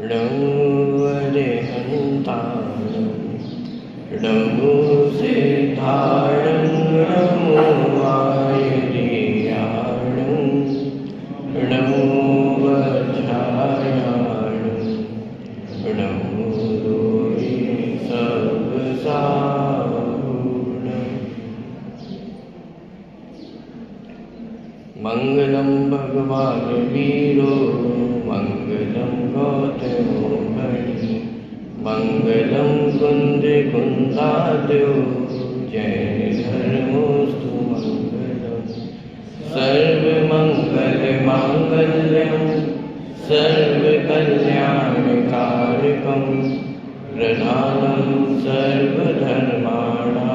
नमो अरिहन्ताय नमो सिद्धाय नमो आयुर्याय नमो वज्राय नमो रोहि सर्वसाहुण। मंगलम भगवान वीरो मंगलम गौतमो बलि मंगलम कुंद कुंदाद्यो जय धर्मोस्तु मंगलम सर्व मंगल मांगल्यम सर्व कल्याणकारकम प्रधानम सर्वधर्माणां।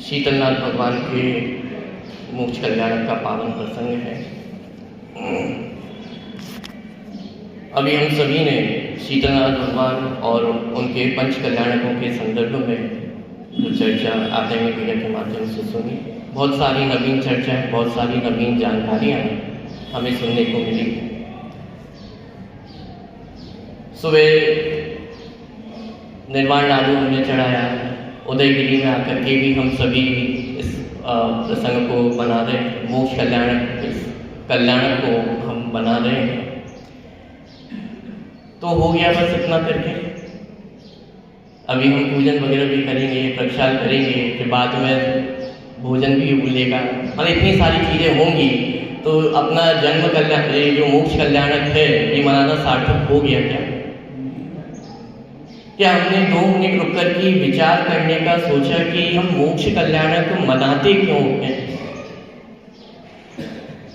शीतलनाथ भगवान के मोक्ष कल्याण का पावन प्रसंग है। अभी हम सभी ने शीतलनाथ भगवान और उनके पंच कल्याणकों के संदर्भ में जो चर्चा आते मीडिया के माध्यम से सुनी, बहुत सारी नवीन चर्चाएं, बहुत सारी नवीन जानकारियां हमें सुनने को मिली। सुबह निर्वाण नाडु हमने चढ़ाया, उदयगिरी में आकर के भी हम सभी इस प्रसंग को बना रहे हैं, मोक्ष कल्याण को हम बना रहे हैं। तो हो गया बस इतना करके, अभी हम पूजन वगैरह भी करेंगे, प्रक्षाल करेंगे, फिर बाद में भोजन भी मिलेगा और इतनी सारी चीज़ें होंगी। तो अपना जन्म कल्याण, जो मोक्ष कल्याणक है, ये मनाना सार्थक हो गया क्या? क्या हमने 2 मिनट रुक कर के विचार करने का सोचा कि हम मोक्ष कल्याणक मनाते क्यों हैं?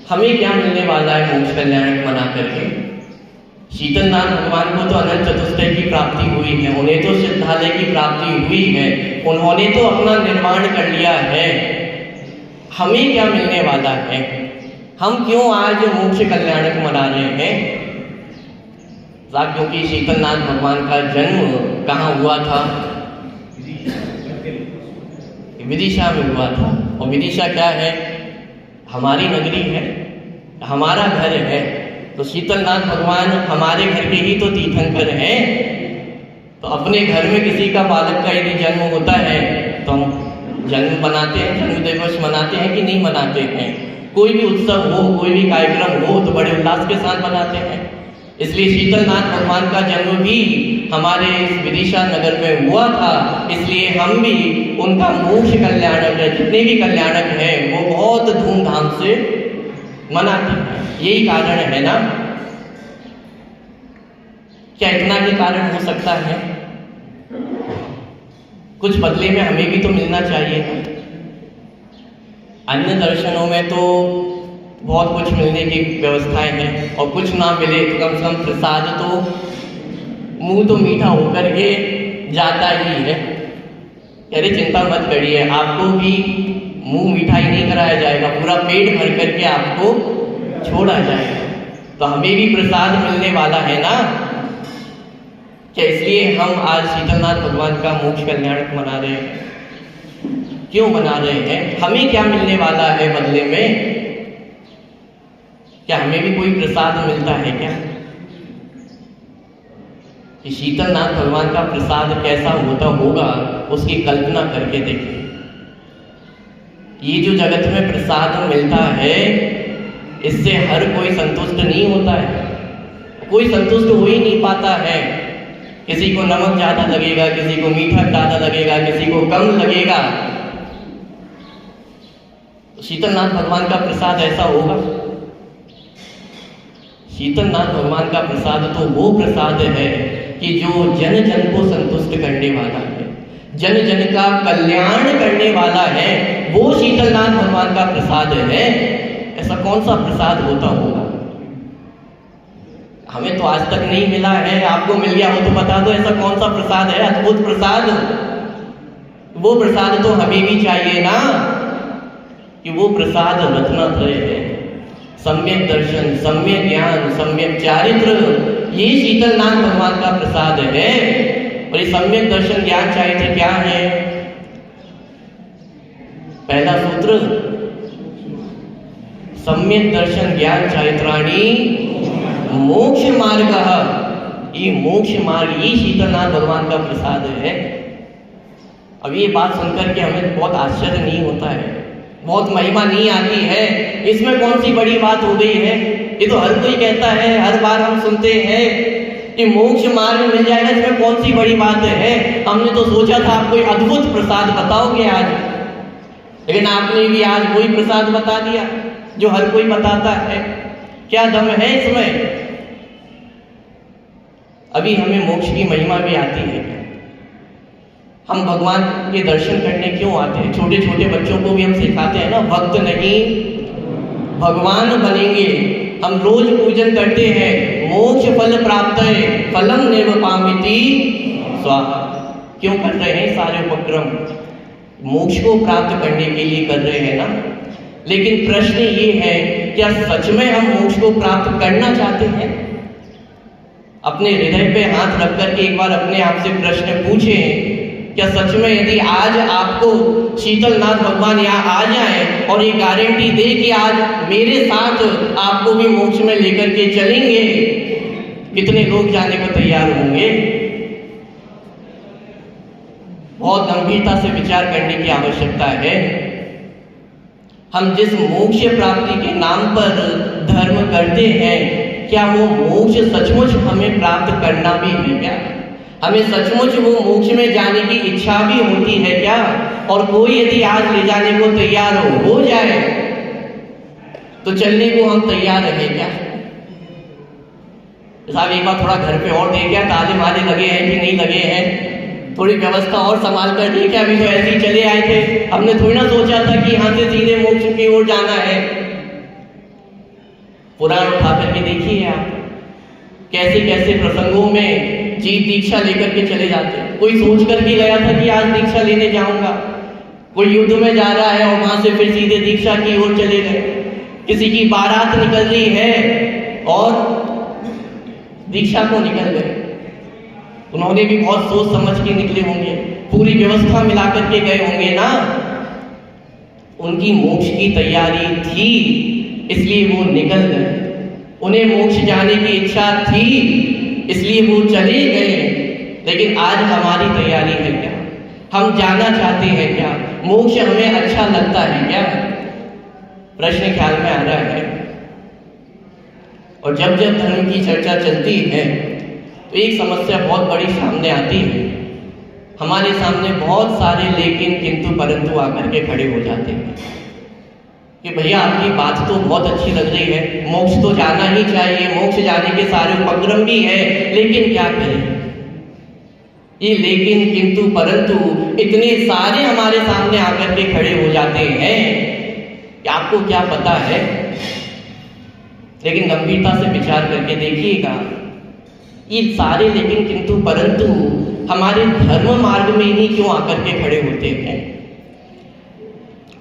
हमें क्या मिलने वाला है मोक्ष कल्याणक मना करके? शीतलनाथ भगवान को तो अनंत चतुष्टय की प्राप्ति हुई है, उन्हें तो सिद्धालय की प्राप्ति हुई है, उन्होंने तो अपना निर्माण कर लिया है। हमें क्या मिलने वाला है? हम क्यों आज मोक्ष कल्याणक मना रहे हैं? क्योंकि शीतलनाथ भगवान का जन्म कहाँ हुआ था? विदिशा में हुआ था। और विदिशा क्या है? हमारी नगरी है, हमारा घर है। तो शीतलनाथ भगवान हमारे घर के ही तो तीर्थंकर हैं। तो अपने घर में किसी का बालक का यदि जन्म होता है तो हम जन्म मनाते हैं, जन्म दिवस मनाते हैं कि नहीं मनाते हैं? कोई भी उत्सव हो, कोई भी कार्यक्रम हो तो बड़े उल्लास के साथ मनाते हैं। इसलिए शीतलनाथ भगवान का जन्म भी हमारे विदिशा नगर में हुआ था, इसलिए हम भी उनका मोक्ष कल्याणक, जितने भी कल्याणक हैं वो बहुत धूमधाम से मनाते हैं। यही कारण है ना? क्या इतना ही कारण हो सकता है? कुछ बदले में हमें भी तो मिलना चाहिए ना। अन्य दर्शनों में तो बहुत कुछ मिलने की व्यवस्थाएं हैं, और कुछ ना मिले तो कम से कम प्रसाद तो, मुंह तो मीठा होकर के जाता ही है। अरे चिंता मत करिए, आपको भी मुंह मीठा ही नहीं कराया जाएगा, पूरा पेट भर करके आपको छोड़ा जाएगा। तो हमें भी प्रसाद मिलने वाला है ना। क्या इसलिए हम आज शीतलनाथ भगवान का मोक्ष कल्याणक मना रहे हैं? क्यों मना रहे हैं? हमें क्या मिलने वाला है बदले में? क्या हमें भी कोई प्रसाद मिलता है क्या? कि शीतलनाथ भगवान का प्रसाद कैसा होता होगा, उसकी कल्पना करके देखिए। ये जो जगत में प्रसाद मिलता है, इससे हर कोई संतुष्ट नहीं होता है, कोई संतुष्ट हो ही नहीं पाता है। किसी को नमक ज्यादा लगेगा, किसी को मीठा ज्यादा लगेगा, किसी को कम लगेगा। शीतलनाथ भगवान का प्रसाद ऐसा होगा? शीतलनाथ भगवान का प्रसाद तो वो प्रसाद है कि जो जन जन को संतुष्ट करने वाला है, जन जन का कल्याण करने वाला है, वो शीतलनाथ भगवान का प्रसाद है। ऐसा कौन सा प्रसाद होता होगा? हमें तो आज तक नहीं मिला है, आपको मिल गया हो तो बता दो ऐसा कौन सा प्रसाद है, अद्भुत प्रसाद। वो प्रसाद तो हमें भी चाहिए ना, कि वो प्रसाद रत्नात्रय है। सम्यक दर्शन, सम्यक ज्ञान, सम्यक चारित्र, ये शीतलनाथ भगवान का प्रसाद है। और ये सम्यक दर्शन ज्ञान चारित्र क्या है? पहला सूत्र, सम्यक दर्शन ज्ञान चारित्राणि मोक्ष मार्ग। ये मोक्ष मार्ग ही शीतलनाथ भगवान का प्रसाद है। अब ये बात सुनकर के हमें बहुत आश्चर्य नहीं होता है, बहुत महिमा नहीं आती है, इसमें कौन सी बड़ी बात हो गई है? ये तो हर कोई कहता है, हर बार हम सुनते हैं कि मोक्ष मार्ग मिल जाएगा, इसमें कौन सी बड़ी बात है? हमने तो सोचा था आप कोई अद्भुत प्रसाद बताओगे आज, लेकिन आपने भी आज कोई प्रसाद बता दिया जो हर कोई बताता है। क्या दम है इसमें? अभी हमें मोक्ष की महिमा भी आती है। हम भगवान के दर्शन करने क्यों आते हैं? छोटे छोटे बच्चों को भी हम सिखाते हैं ना, भक्त नहीं भगवान बनेंगे। हम रोज पूजन करते हैं, मोक्ष फल प्राप्त है, फलम नैव पामिति स्वाहा। क्यों कर रहे हैं सारे उपक्रम? मोक्ष को प्राप्त करने के लिए कर रहे हैं ना। लेकिन प्रश्न ये है, क्या सच में हम मोक्ष को प्राप्त करना चाहते हैं? अपने हृदय पे हाथ रख करके एक बार अपने आप से प्रश्न पूछें, क्या सच में यदि आज आपको शीतलनाथ भगवान यहाँ आ जाए और ये गारंटी दे कि आज मेरे साथ आपको भी मोक्ष में लेकर के चलेंगे, कितने लोग जाने को तैयार होंगे? बहुत गंभीरता से विचार करने की आवश्यकता है। हम जिस मोक्ष प्राप्ति के नाम पर धर्म करते हैं, क्या वो मोक्ष सचमुच हमें प्राप्त करना भी है क्या? हमें सचमुच वो मोक्ष में जाने की इच्छा भी होती है क्या? और कोई यदि आज ले जाने को तैयार हो जाए तो चलने को हम तैयार रहे क्या? साहब एक बार थोड़ा घर पे और देखा, ताले माले लगे हैं कि नहीं लगे हैं, थोड़ी व्यवस्था और संभाल कर देखा। अभी तो ऐसे ही चले आए थे, हमने थोड़ी ना सोचा था कि यहाँ से सीधे मोक्ष की ओर जाना है। पुराण उठा करके देखिए आप, कैसे कैसे प्रसंगों में जीत दीक्षा लेकर के चले जाते हैं। कोई सोच करके गया था कि आज दीक्षा लेने जाऊंगा, कोई युद्ध में जा रहा है और वहां से फिर सीधे दीक्षा की ओर चले गए। किसी की बारात निकल रही है और दीक्षा को निकल गए। उन्होंने भी बहुत सोच समझ के निकले होंगे, पूरी व्यवस्था मिला करके गए होंगे ना। उनकी मोक्ष की तैयारी थी, इसलिए वो निकल गए। उन्हें मोक्ष जाने की इच्छा थी, इसलिए वो चले गए। लेकिन आज हमारी तैयारी है क्या? हम जाना चाहते हैं क्या? मोक्ष हमें अच्छा लगता है क्या? प्रश्न ख्याल में आ रहा है। और जब जब धर्म की चर्चा चलती है तो एक समस्या बहुत बड़ी सामने आती है। हमारे सामने बहुत सारे लेकिन किंतु परंतु आकर के खड़े हो जाते हैं कि भैया आपकी बात तो बहुत अच्छी लग रही है, मोक्ष तो जाना ही चाहिए, मोक्ष जाने के सारे उपक्रम भी है, लेकिन क्या करें? ये लेकिन किंतु परंतु इतने सारे हमारे सामने आकर के खड़े हो जाते हैं कि आपको क्या पता है? लेकिन गंभीरता से विचार करके देखिएगा, ये सारे लेकिन किंतु परंतु हमारे धर्म मार्ग में ही क्यों आकर के खड़े होते हैं?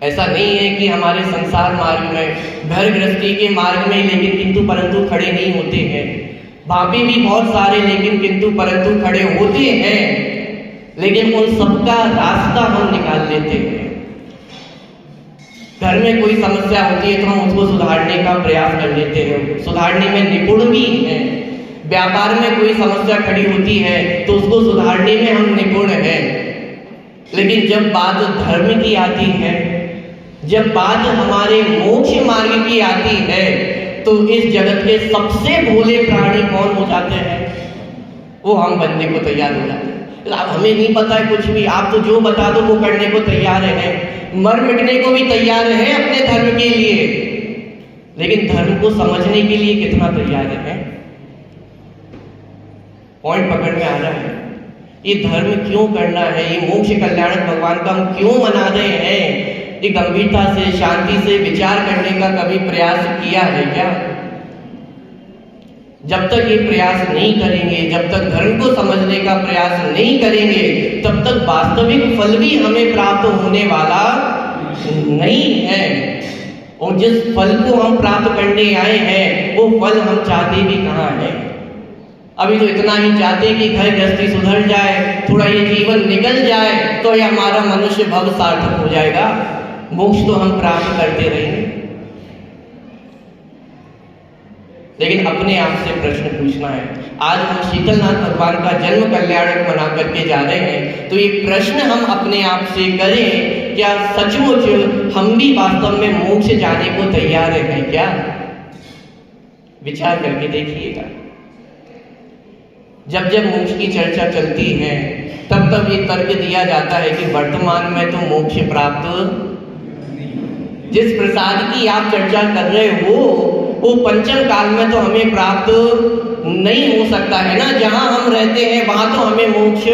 ऐसा नहीं है कि हमारे संसार मार्ग में, घर गृहस्थी के मार्ग में लेकिन किंतु परंतु खड़े नहीं होते हैं। वहां पे भी बहुत सारे लेकिन किंतु परंतु खड़े होते हैं, लेकिन उन सबका रास्ता हम निकाल लेते हैं। घर में कोई समस्या होती है तो हम उसको सुधारने का प्रयास कर लेते हैं, सुधारने में निपुण भी हैं। व्यापार में कोई समस्या खड़ी होती है तो उसको सुधारने में हम निपुण हैं। लेकिन जब बात धर्म की आती है, जब बात हमारे मोक्ष मार्ग की आती है, तो इस जगत के सबसे भोले प्राणी कौन हो जाते हैं? वो हम बनने को तैयार हो जाते हैं। अब हमें नहीं पता है कुछ भी, आप तो जो बता दो वो करने को तैयार है, मर मिटने को भी तैयार है अपने धर्म के लिए। लेकिन धर्म को समझने के लिए कितना तैयार है? पॉइंट पकड़ में आ रहा है। ये धर्म क्यों करना है? ये मोक्ष कल्याण भगवान का हम क्यों मना रहे हैं? ये गंभीरता से, शांति से विचार करने का कभी प्रयास किया है क्या? जब तक ये प्रयास नहीं करेंगे, जब तक धर्म को समझने का प्रयास नहीं करेंगे, तब तक वास्तविक फल भी हमें प्राप्त होने वाला नहीं है। और जिस फल को हम प्राप्त करने आए हैं, वो फल हम चाहते भी कहाँ है? अभी तो इतना ही चाहते कि घर गृहस्थी सुधर जाए, थोड़ा ये जीवन निकल जाए तो ये हमारा मनुष्य भव सार्थक हो जाएगा। मोक्ष तो हम प्राप्त करते रहेंगे। लेकिन अपने आप से प्रश्न पूछना है। आज हम शीतलनाथ भगवान का जन्म कल्याणक मना करके जा रहे हैं, तो ये प्रश्न हम अपने आप से करें, क्या सचमुच हम भी वास्तव में मोक्ष जाने को तैयार हैं क्या? विचार करके देखिएगा। जब जब मोक्ष की चर्चा चलती है तब तब ये तर्क दिया जाता है कि वर्तमान में तो मोक्ष प्राप्त, जिस प्रसाद की आप चर्चा कर रहे हो वो पंचम काल में तो हमें प्राप्त नहीं हो सकता है ना। जहां हम रहते हैं वहां तो हमें मोक्ष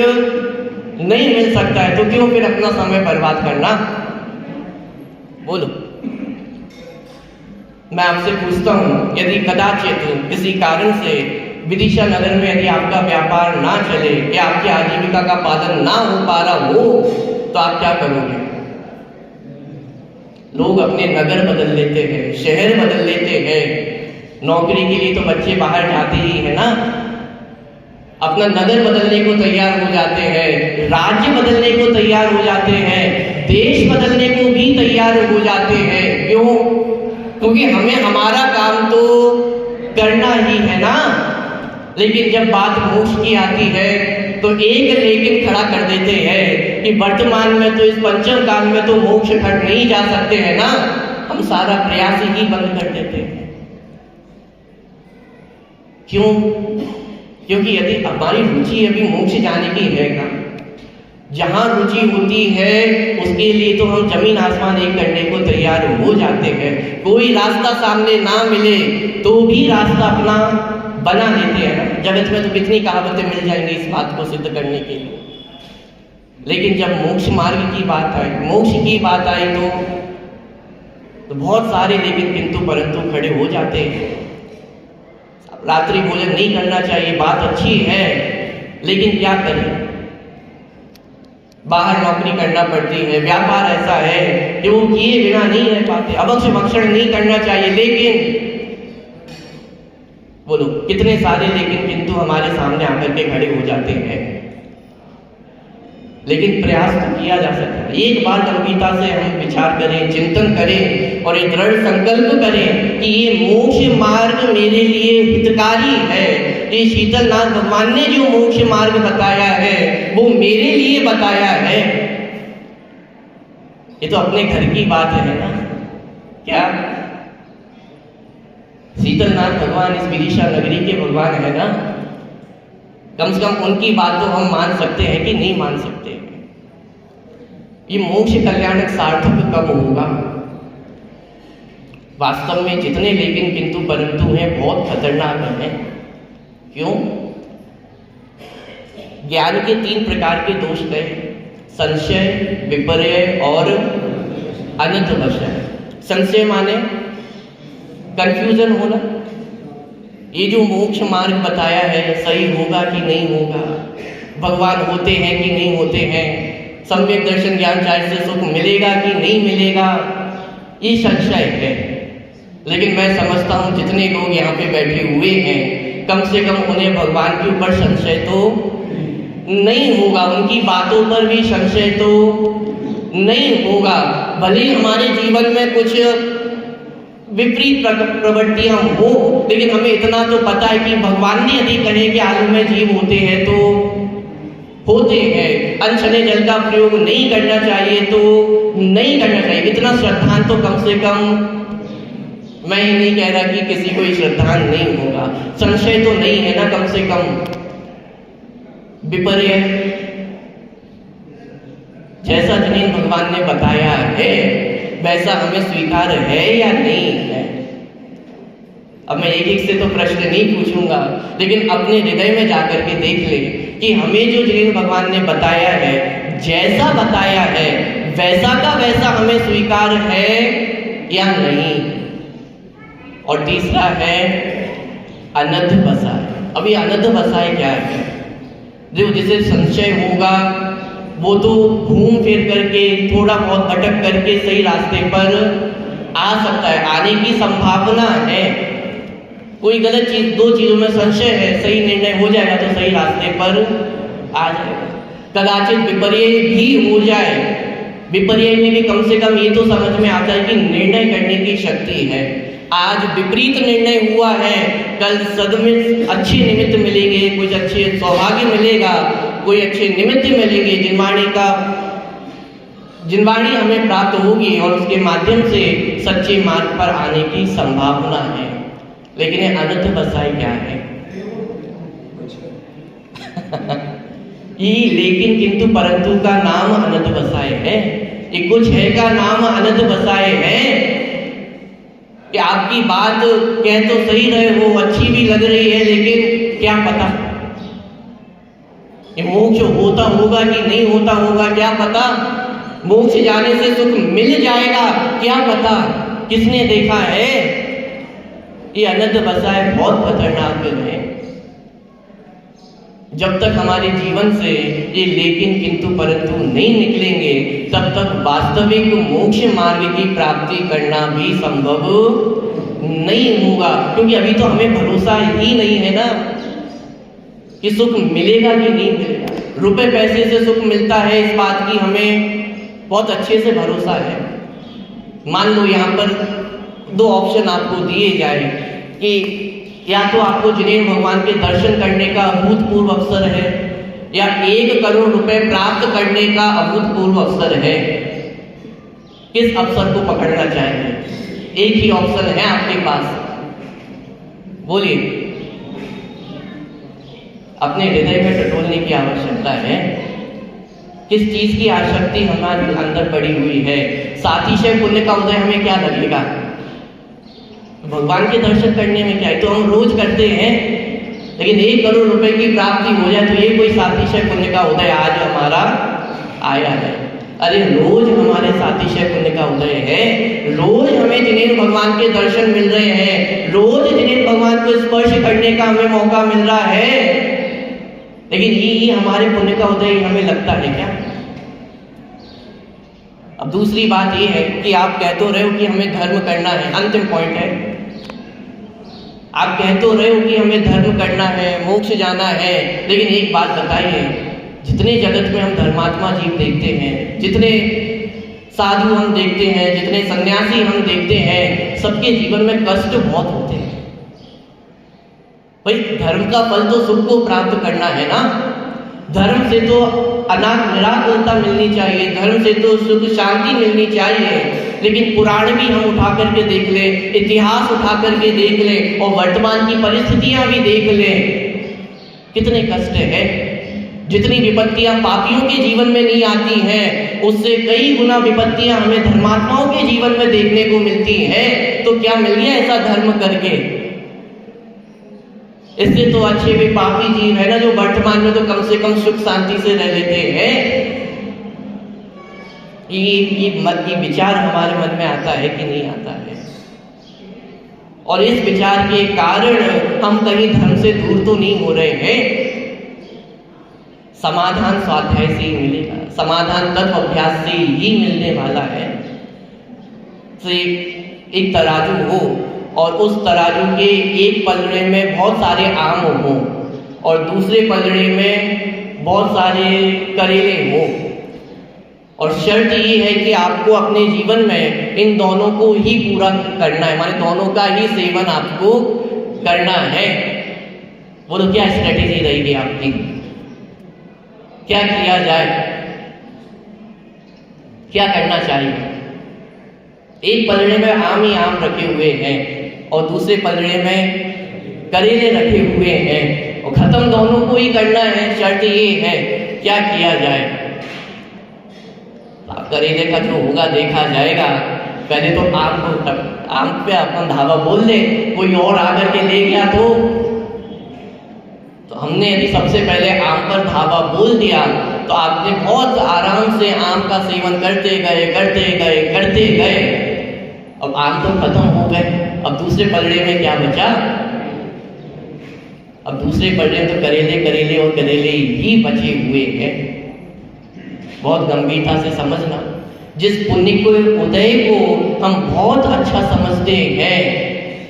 नहीं मिल सकता है, तो क्यों फिर अपना समय बर्बाद करना? बोलो। मैं आपसे पूछता हूं, यदि कदाचित किसी कारण से विदिशा नगर में यदि आपका व्यापार ना चले या आपकी आजीविका का पालन ना हो पा रहा हो, तो आप क्या करोगे? लोग अपने नगर बदल लेते हैं, शहर बदल लेते हैं। नौकरी के लिए तो बच्चे बाहर जाते ही है ना, अपना नगर बदलने को तैयार हो जाते हैं, राज्य बदलने को तैयार हो जाते हैं, देश बदलने को भी तैयार हो जाते हैं। क्यों? क्योंकि हमें हमारा काम तो करना ही है ना। लेकिन जब बात मोक्ष की आती है तो एक लेकिन खड़ा कर देते हैं कि वर्तमान में तो इस पंचम काल में तो मोक्ष घट नहीं जा सकते हैं ना, हम सारा प्रयास ही बंद कर देते हैं। क्यों? क्योंकि यदि हमारी रुचि अभी मोक्ष जाने की है ना, जहां रुचि होती है उसके लिए तो हम जमीन आसमान एक करने को तैयार हो जाते हैं। कोई रास्ता सामने ना मिले तो भी रास्ता अपना बना लेते हैं। जगत में तो कितनी कहावतें मिल जाएंगी इस बात को सिद्ध करने के लिए। लेकिन जब मोक्ष मार्ग की बात आई, मोक्ष की बात आई तो बहुत सारे लेकिन किंतु परंतु खड़े हो जाते हैं। रात्रि भोजन नहीं करना चाहिए, बात अच्छी है, लेकिन क्या करें? बाहर नौकरी करना पड़ती है, व्यापार ऐसा है कि वो किए बिना नहीं रह पाते। अभक्ष भक्षण नहीं करना चाहिए, लेकिन बोलो कितने सारे लेकिन किंतु हमारे सामने आकर के खड़े हो जाते हैं। लेकिन प्रयास तो किया जा सकता है। एक बार गंभीरता से हम विचार करें, चिंतन करें और एक दृढ़ संकल्प करें कि ये मोक्ष मार्ग मेरे लिए हितकारी है। ये शीतलनाथ भगवान ने जो मोक्ष मार्ग बताया है वो मेरे लिए बताया है। ये तो अपने घर की बात है ना। क्या शीतलनाथ भगवान इस विदिशा नगरी के भगवान है ना, कम से कम उनकी बात तो हम मान सकते हैं कि नहीं मान सकते। ये मोक्ष कल्याणक सार्थक कब होगा? वास्तव में जितने लेकिन किंतु परंतु हैं बहुत खतरनाक हैं। क्यों? ज्ञान के 3 प्रकार के दोष गए, संशय, विपर्य और अनर्थवशय। संशय माने कंफ्यूजन होना, ये जो मोक्ष मार्ग बताया है सही होगा कि नहीं होगा, भगवान होते हैं कि नहीं होते हैं, सम्यक दर्शन ज्ञान चार्य से सुख मिलेगा कि नहीं मिलेगा, ये संशय है। लेकिन मैं समझता हूँ जितने लोग यहाँ पे बैठे हुए हैं कम से कम उन्हें भगवान के ऊपर संशय तो नहीं होगा, उनकी बातों पर भी संशय तो नहीं होगा। भले हमारे जीवन में कुछ विपरीत प्रवृत्तियां हो, लेकिन हमें इतना तो पता है कि भगवान ने यदि कहे कि आलू में जीव होते हैं तो होते हैं। अनछने जल का प्रयोग नहीं करना चाहिए तो नहीं करना चाहिए। इतना श्रद्धान तो कम से कम, मैं ये नहीं कह रहा कि किसी को श्रद्धान नहीं होगा, संशय तो नहीं है ना कम से कम। विपर्य जैसा जिन्हें भगवान ने बताया है वैसा हमें स्वीकार है या नहीं है? अब मैं एक एक से तो प्रश्न नहीं पूछूंगा, लेकिन अपने हृदय में जाकर के देख ले कि हमें जो जिन्हें भगवान ने बताया है, जैसा बताया है वैसा का वैसा हमें स्वीकार है या नहीं। और तीसरा है अनध्यवसाय। अब ये अनध्यवसाय क्या है? जो जिसे संशय होगा वो तो घूम फिर करके थोड़ा बहुत भटक करके सही रास्ते पर आ सकता है, आने की संभावना है। कोई गलत चीज, 2 चीजों में संशय है, सही निर्णय हो जाएगा तो सही रास्ते पर आ जाएगा। कदाचित विपर्य भी हो जाए विपर्य में भी कम से कम ये तो समझ में आता है कि निर्णय करने की शक्ति है। आज विपरीत निर्णय हुआ है, कल सदमे अच्छे निमित्त मिलेंगे, कुछ अच्छे सौभाग्य मिलेगा, कोई अच्छे निमित्त मिलेंगे, जिनवाणी हमें प्राप्त होगी और उसके माध्यम से सच्चे मार्ग पर आने की संभावना है। लेकिन ये अनंत बसाई क्या है? ये लेकिन किंतु परंतु का नाम अनंत बसाए है। ये कुछ है का नाम अनंत बसाए है कि आपकी बात कह तो सही रहे हो, अच्छी भी लग रही है, लेकिन क्या पता ये मोक्ष होता होगा कि नहीं होता होगा, क्या पता मोक्ष जाने से सुख मिल जाएगा, क्या पता, किसने देखा है? ये अनंत बसाए बहुत खतरनाक है। जब तक हमारे जीवन से ये लेकिन किंतु परंतु नहीं निकलेंगे, तब तक वास्तविक मोक्ष मार्ग की प्राप्ति करना भी संभव नहीं होगा। क्योंकि अभी तो हमें भरोसा ही नहीं है ना कि सुख मिलेगा कि नहीं मिलेगा। रुपए पैसे से सुख मिलता है, इस बात की हमें बहुत अच्छे से भरोसा है। मान लो यहाँ पर दो ऑप्शन आपको दिए जाए कि या तो आपको जिनेन्द्र भगवान के दर्शन करने का अभूतपूर्व अवसर है या 1 करोड़ रुपए प्राप्त करने का अभूतपूर्व अवसर है। किस अवसर को पकड़ना चाहेंगे? एक ही ऑप्शन है आपके पास, बोलिए। अपने हृदय में टटोलने की आवश्यकता है। किस चीज की आसक्ति हमारे अंदर पड़ी हुई है? सातिशय पुण्य का उदय हमें क्या लगेगा? भगवान के दर्शन करने में क्या है? तो हम रोज करते हैं, लेकिन 1 करोड़ रुपए की प्राप्ति हो जाए तो ये कोई सातिशय पुण्य का उदय आज हमारा आया है? अरे रोज हमारे सातिशय पुण्य का उदय है। रोज हमें जिनेन्द्र भगवान के दर्शन मिल रहे हैं, रोज जिनेन्द्र भगवान को स्पर्श करने का हमें मौका मिल रहा है, लेकिन ये हमारे पुण्य का उदय हमें लगता है क्या? अब दूसरी बात ये है कि आप कह तो रहे हो कि हमें धर्म करना है, अंतिम पॉइंट है। आप कह तो रहे हो कि हमें धर्म करना है, मोक्ष जाना है, लेकिन एक बात बताइए, जितने जगत में हम धर्मात्मा जीव देखते हैं, जितने साधु हम देखते हैं, जितने सन्यासी हम देखते हैं, सबके जीवन में कष्ट बहुत होते हैं। भाई धर्म का फल तो सुख को प्राप्त करना है ना। धर्म से तो निराकुलता मिलनी चाहिए, धर्म से तो सुख शांति मिलनी चाहिए। लेकिन पुराण भी हम उठा करके देख ले, इतिहास उठा करके देख ले और वर्तमान की परिस्थितियां भी देख ले, कितने कष्ट है। जितनी विपत्तियां पापियों के जीवन में नहीं आती हैं, उससे कई गुना विपत्तियां हमें धर्मात्माओं के जीवन में देखने को मिलती हैं। तो क्या मिल गया ऐसा धर्म करके? इससे तो अच्छे भी पापी जीव है ना, जो वर्तमान में तो कम से कम सुख शांति से रह लेते हैं। ये विचार हमारे मन में आता है कि नहीं आता है? और इस विचार के कारण हम कहीं धर्म से दूर तो नहीं हो रहे हैं। समाधान स्वाध्याय से ही मिलेगा, समाधान तत्व अभ्यास से ही मिलने वाला है। तो एक तराजू हो और उस तराजू के एक पलड़े में बहुत सारे आम हो और दूसरे पलड़े में बहुत सारे करेले हो, और शर्त ये है कि आपको अपने जीवन में इन दोनों को ही पूरा करना है, माने दोनों का ही सेवन आपको करना है। बोलो क्या स्ट्रेटेजी रहेगी आपकी? क्या किया जाए? क्या करना चाहिए? एक पलड़े में आम ही आम रखे हुए हैं और दूसरे पलड़े में करेले रखे हुए हैं और खत्म दोनों को ही करना है। शर्त ये है, क्या किया जाए? करेले का जो होगा देखा जाएगा। पहले तो आम पे अपन धावा बोल दे, कोई और आकर के ले गया तो हमने यदि सबसे पहले आम पर धावा बोल दिया तो आपने बहुत आराम से आम का सेवन करते गए। अब आम तो खत्म हो गए, अब दूसरे पलड़े में क्या बचा? अब दूसरे पलड़े में तो करेले और करेले ही बचे हुए हैं। बहुत गंभीरता से समझना। जिस पुण्य को उदय को हम बहुत अच्छा समझते हैं,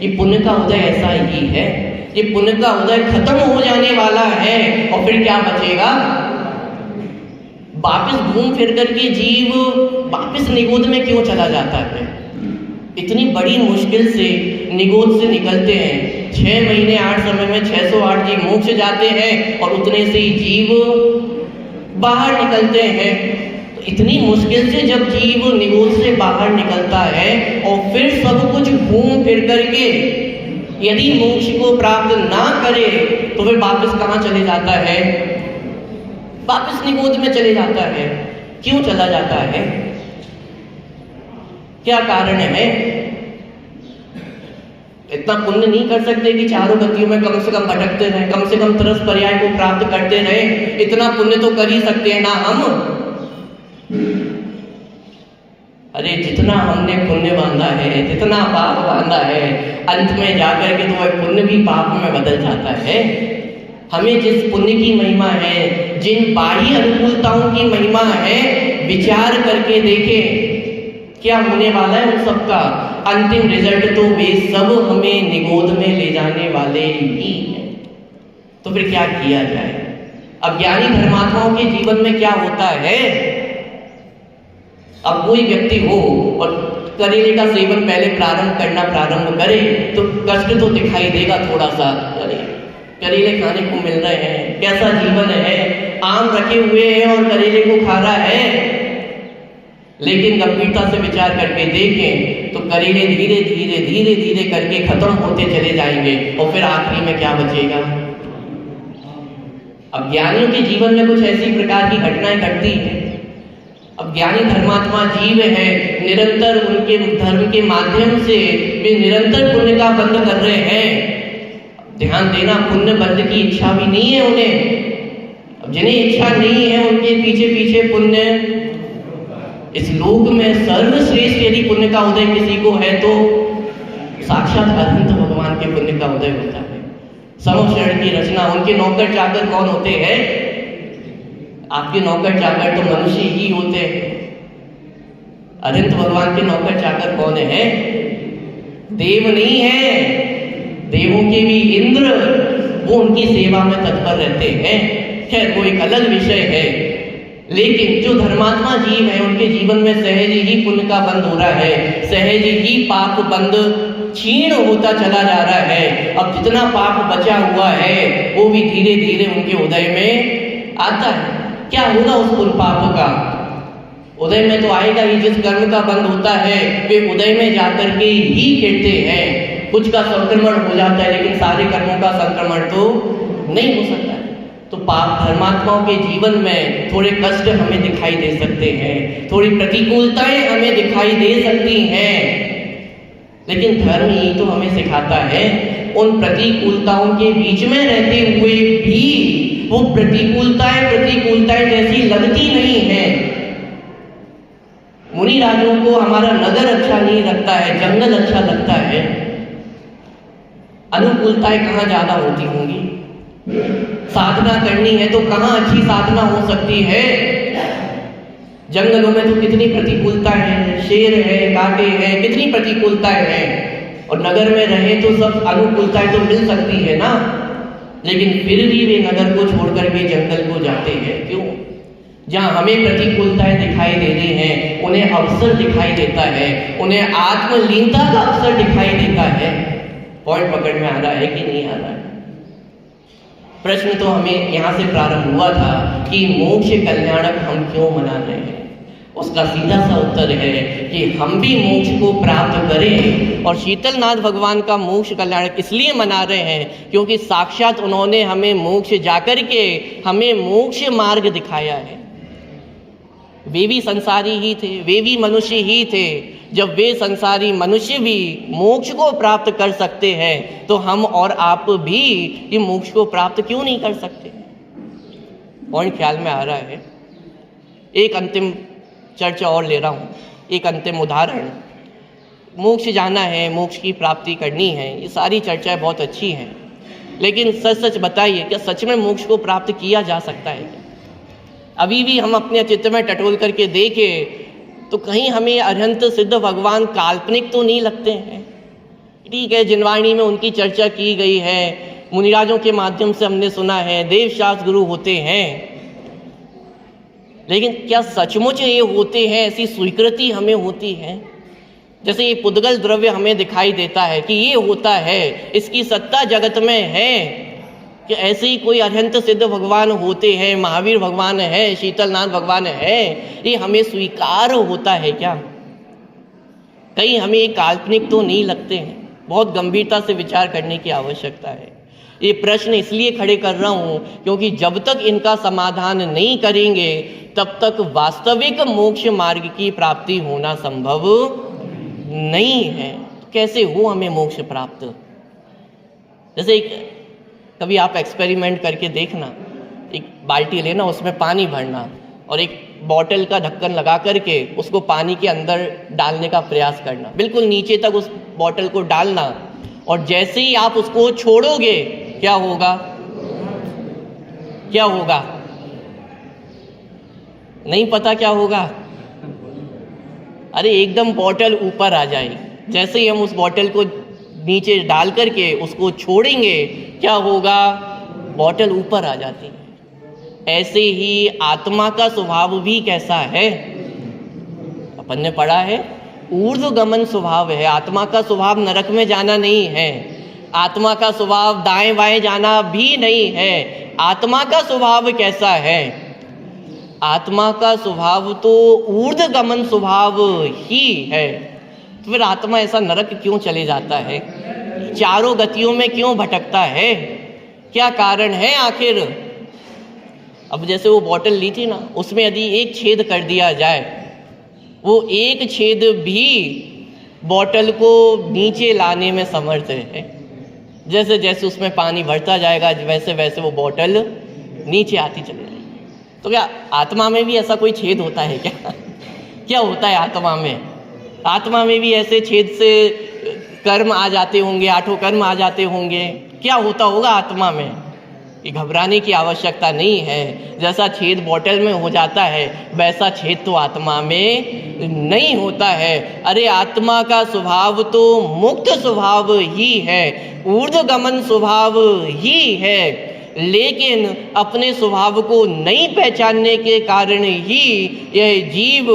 ये पुण्य का उदय ऐसा ही है। ये पुण्य का उदय खत्म हो जाने वाला है और फिर क्या बचेगा? वापस घूम फिर करके जीव वापस निगोद में क्यों चला जाता है? इतनी बड़ी मुश्किल से निगोद से निकलते हैं, 6 महीने 8 समय में 608 जीव मोक्ष जाते हैं और उतने से ही जीव बाहर निकलते हैं। तो इतनी मुश्किल से जब जीव निगोद से बाहर निकलता है और फिर सब कुछ घूम फिर करके यदि मोक्ष को प्राप्त ना करे तो फिर वापस कहाँ चले जाता है? वापस निगोद में चले जाता है। क्यों चला जाता है? क्या कारण है? इतना पुण्य नहीं कर सकते कि चारों गतियों में कम से कम भटकते रहे, कम से कम तरस पर्याय को प्राप्त करते रहे? इतना पुण्य तो कर ही सकते हैं ना हम। अरे जितना हमने पुण्य बांधा है, जितना पाप बांधा है, अंत में जाकर के तो वह पुण्य भी पाप में बदल जाता है। हमें जिस पुण्य की महिमा है, जिन बाह्य अनुकूलताओं की महिमा है, विचार करके देखें क्या होने वाला है उन सबका। अंतिम रिजल्ट तो वे सब हमें निगोद में ले जाने वाले ही हैं। तो फिर क्या किया जाए? अब ज्ञानी धर्मात्माओं के जीवन में क्या होता है? अब कोई व्यक्ति हो और करेले का सेवन पहले प्रारंभ करे तो कष्ट तो दिखाई देगा थोड़ा सा। करेले खाने को मिल रहे हैं, कैसा जीवन है, आम रखे हुए हैं और करेले को खा रहा है। लेकिन गंभीरता से विचार करके देखें तो करेले धीरे धीरे करके खत्म होते चले जाएंगे और फिर आखिरी में क्या बचेगा? अब ज्ञानियों के जीवन में कुछ ऐसी प्रकार की घटनाएं घटती हैं। अब ज्ञानी धर्मात्मा जीव है, निरंतर उनके धर्म के माध्यम से वे निरंतर पुण्य का बंध कर रहे हैं। ध्यान देना, पुण्य बंध की इच्छा भी नहीं है उन्हें। अब जिन्हें इच्छा नहीं है उनके पीछे पुण्य। इस लोक में सर्वश्रेष्ठ यदि पुण्य का उदय किसी को है तो साक्षात अनंत भगवान के पुण्य का उदय होता है। समशरण की रचना, उनके नौकर चाकर कौन होते हैं? आपके नौकर चाकर तो मनुष्य ही होते हैं। अनंत भगवान के नौकर चाकर कौन है? देव नहीं है, देवों के भी इंद्र, वो उनकी सेवा में तत्पर रहते हैं। खैर वो एक अलग विषय है। लेकिन जो धर्मात्मा जीव है उनके जीवन में सहज ही पुण्य का बंध हो रहा है, सहज ही पाप बंध क्षीण होता चला जा रहा है। अब जितना पाप बचा हुआ है वो भी धीरे धीरे उनके उदय में आता है। क्या होगा उस पुण्य पाप का? उदय में तो आएगा ही। जिस कर्म का बंध होता है वे उदय में जाकर के ही गिरते हैं। कुछ का संक्रमण हो जाता है लेकिन सारे कर्मों का संक्रमण तो नहीं हो सकता। तो पाप धर्मात्माओं के जीवन में थोड़े कष्ट हमें दिखाई दे सकते हैं, थोड़ी प्रतिकूलताएं हमें दिखाई दे सकती हैं, लेकिन धर्म ही तो हमें सिखाता है उन प्रतिकूलताओं के बीच में रहते हुए भी वो प्रतिकूलताएं जैसी लगती नहीं है। मुनि राजों को हमारा नगर अच्छा नहीं लगता है, जंगल अच्छा लगता है। अनुकूलताएं कहाँ ज्यादा होती होंगी? साधना करनी है तो कहाँ अच्छी साधना हो सकती है? जंगलों में तो कितनी प्रतिकूलताएं हैं, शेर है, कांटे हैं, कितनी प्रतिकूलताएं हैं। और नगर में रहे तो सब अनुकूलताएं तो मिल सकती है ना, लेकिन फिर भी वे नगर को छोड़कर के जंगल को जाते हैं। क्यों? जहाँ हमें प्रतिकूलताएं दिखाई दे रही हैं उन्हें अवसर दिखाई देता है, उन्हें आत्मलीनता का अवसर दिखाई देता है। पॉइंट पकड़ में आ रहा है कि नहीं आ रहा है? प्रश्न तो हमें यहाँ से प्रारंभ हुआ था कि मोक्ष कल्याणक हम क्यों मना रहे हैं। उसका सीधा सा उत्तर है कि हम भी मोक्ष को प्राप्त करें। और शीतलनाथ भगवान का मोक्ष कल्याणक इसलिए मना रहे हैं क्योंकि साक्षात उन्होंने हमें मोक्ष जाकर के हमें मोक्ष मार्ग दिखाया है। वे भी संसारी ही थे, वे भी मनुष्य ही थे। जब वे संसारी मनुष्य भी मोक्ष को प्राप्त कर सकते हैं तो हम और आप भी ये मोक्ष को प्राप्त क्यों नहीं कर सकते? पॉइंट ख्याल में आ रहा है? एक अंतिम चर्चा और ले रहा हूँ, एक अंतिम उदाहरण। मोक्ष जाना है, मोक्ष की प्राप्ति करनी है, ये सारी चर्चाएं बहुत अच्छी हैं, लेकिन सच बताइए क्या सच में मोक्ष को प्राप्त किया जा सकता है? अभी भी हम अपने चित्त में टटोल करके देखें तो कहीं हमें अरहंत सिद्ध भगवान काल्पनिक तो नहीं लगते हैं। ठीक है, जिनवाणी में उनकी चर्चा की गई है, मुनिराजों के माध्यम से हमने सुना है, देव शास्त्र गुरु होते हैं, लेकिन क्या सचमुच ये होते हैं? ऐसी स्वीकृति हमें होती है? जैसे ये पुद्गल द्रव्य हमें दिखाई देता है कि ये होता है, इसकी सत्ता जगत में है, कि ऐसे ही कोई अत्यंत सिद्ध भगवान होते हैं, महावीर भगवान है, शीतलनाथ भगवान है, ये हमें स्वीकार होता है क्या? कहीं हमें ये काल्पनिक तो नहीं लगते हैं? बहुत गंभीरता से विचार करने की आवश्यकता है। ये प्रश्न इसलिए खड़े कर रहा हूँ क्योंकि जब तक इनका समाधान नहीं करेंगे तब तक वास्तविक मोक्ष मार्ग की प्राप्ति होना संभव नहीं है। कैसे हो हमें मोक्ष प्राप्त? जैसे कभी आप एक्सपेरिमेंट करके देखना, एक बाल्टी लेना, उसमें पानी भरना और एक बॉटल का ढक्कन लगा करके उसको पानी के अंदर डालने का प्रयास करना, बिल्कुल नीचे तक उस बॉटल को डालना, और जैसे ही आप उसको छोड़ोगे क्या होगा? क्या होगा? नहीं पता क्या होगा? अरे एकदम बॉटल ऊपर आ जाएगी। जैसे ही हम उस बॉटल को नीचे डाल करके उसको छोड़ेंगे क्या होगा? बॉटल ऊपर आ जाती है। ऐसे ही आत्मा का स्वभाव भी कैसा है? अपन ने पढ़ा है, ऊर्ध्वगमन स्वभाव है। आत्मा का स्वभाव नरक में जाना नहीं है, आत्मा का स्वभाव दाएं बाएं जाना भी नहीं है। आत्मा का स्वभाव कैसा है? आत्मा का स्वभाव तो ऊर्ध्वगमन स्वभाव ही है। तो फिर आत्मा ऐसा नरक क्यों चले जाता है? चारों गतियों में क्यों भटकता है? क्या कारण है आखिर? अब जैसे वो बॉटल ली थी ना, उसमें यदि एक छेद कर दिया जाए, वो एक छेद भी बॉटल को नीचे लाने में समर्थ है। जैसे जैसे उसमें पानी भरता जाएगा वैसे वैसे वो बॉटल नीचे आती चली जाएगी। तो क्या आत्मा में भी ऐसा कोई छेद होता है क्या? क्या होता है आत्मा में? आत्मा में भी ऐसे छेद से कर्म आ जाते होंगे, 8 कर्म आ जाते होंगे। क्या होता होगा आत्मा में? ये घबराने की आवश्यकता नहीं है। जैसा छेद बॉटल में हो जाता है वैसा छेद तो आत्मा में नहीं होता है। अरे आत्मा का स्वभाव तो मुक्त स्वभाव ही है, ऊर्ध्वगमन स्वभाव ही है, लेकिन अपने स्वभाव को नहीं पहचानने के कारण ही यह जीव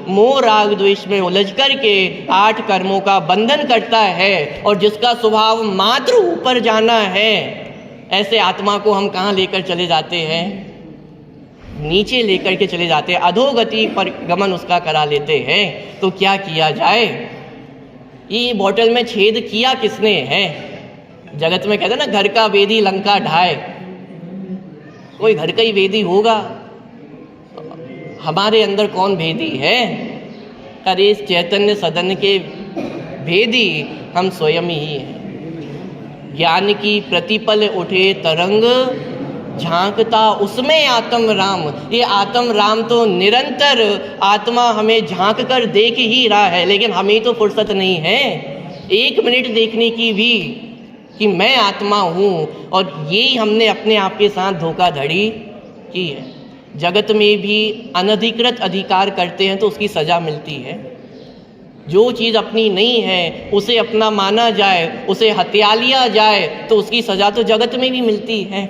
मोह राग द्वेष में उलझ करके 8 कर्मों का बंधन करता है। और जिसका स्वभाव मात्र ऊपर जाना है, ऐसे आत्मा को हम कहाँ लेकर चले जाते हैं? नीचे लेकर के चले जाते हैं, अधोगति पर गमन उसका करा लेते हैं। तो क्या किया जाए? ये बॉटल में छेद किया किसने है? जगत में कहते हैं ना, घर का वेदी लंका ढाए। कोई घर का ही वेदी होगा? हमारे अंदर कौन भेदी है? अरे इस चैतन्य सदन के भेदी हम स्वयं ही हैं। ज्ञान की प्रतिपल उठे तरंग झांकता उसमें आत्म राम। ये आत्म राम तो निरंतर आत्मा हमें झांक कर देख ही रहा है, लेकिन हमें तो फुर्सत नहीं है 1 मिनट देखने की भी कि मैं आत्मा हूँ। और यही हमने अपने आप के साथ धोखाधड़ी की है। जगत में भी अनधिकृत अधिकार करते हैं तो उसकी सज़ा मिलती है। जो चीज़ अपनी नहीं है उसे अपना माना जाए, उसे हत्या लिया जाए तो उसकी सज़ा तो जगत में भी मिलती है।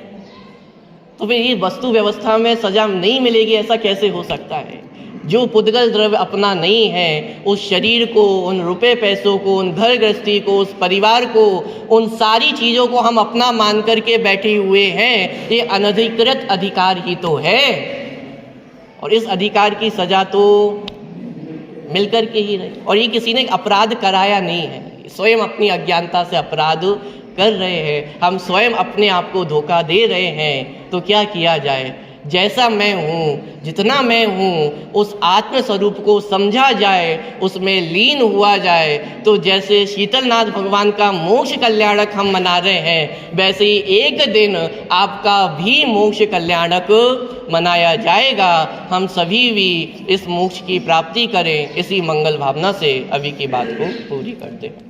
तो फिर ये वस्तु व्यवस्था में सज़ा नहीं मिलेगी, ऐसा कैसे हो सकता है? जो पुद्गल द्रव्य अपना नहीं है, उस शरीर को, उन रुपए पैसों को, उन घर गृहस्थी को, उस परिवार को, उन सारी चीज़ों को हम अपना मान करके बैठे हुए हैं। ये अनधिकृत अधिकार ही तो है, और इस अधिकार की सज़ा तो मिलकर के ही रही। और ये किसी ने अपराध कराया नहीं है, स्वयं अपनी अज्ञानता से अपराध कर रहे हैं। हम स्वयं अपने आप को धोखा दे रहे हैं। तो क्या किया जाए? जैसा मैं हूँ, जितना मैं हूँ, उस आत्म स्वरूप को समझा जाए, उसमें लीन हुआ जाए। तो जैसे शीतलनाथ भगवान का मोक्ष कल्याणक हम मना रहे हैं, वैसे ही एक दिन आपका भी मोक्ष कल्याणक मनाया जाएगा। हम सभी भी इस मोक्ष की प्राप्ति करें, इसी मंगल भावना से अभी की बात को पूरी करते हैं।